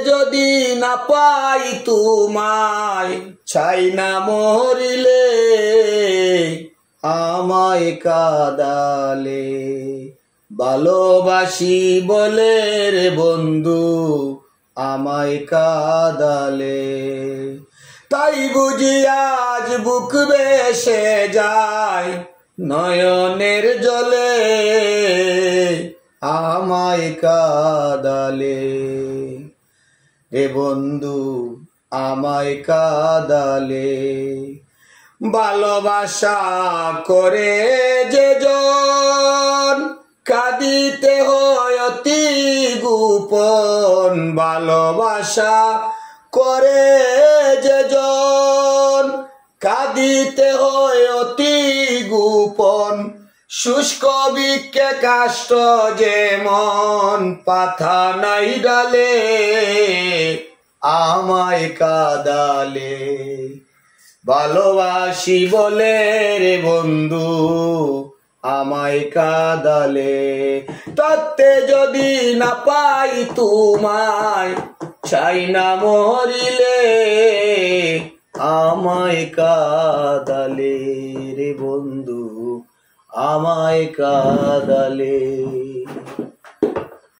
যদি না পাই তোমায়, চাই না মরিলে আমায় কাঁদালে। ভালোবাসি বলে রে বন্ধু আমায় কাঁদালে, তাই বুঝি আজ বুক ভেসে যায় নয়নের জলে আমায় কাঁদালে। রে বন্ধু আমায় কাঁদালে। ভালোবাসা করে যে জন কাঁদিতে হয় অতি গোপন, ভালোবাসা করে যে জন কাঁদিতে হয় অতি গোপন। শুষ্ক বৃক্ষে কাষ্ঠ যেমন পাতা নাই ডালে আমায় কাঁদালে। ভালোবাসি বলে রে বন্ধু আমায় কাঁদালে, তাতে যদি না পাই তোমায়, চাই না মরিলে আমায় কাঁদালে রে বন্ধু আমায় কাঁদালে।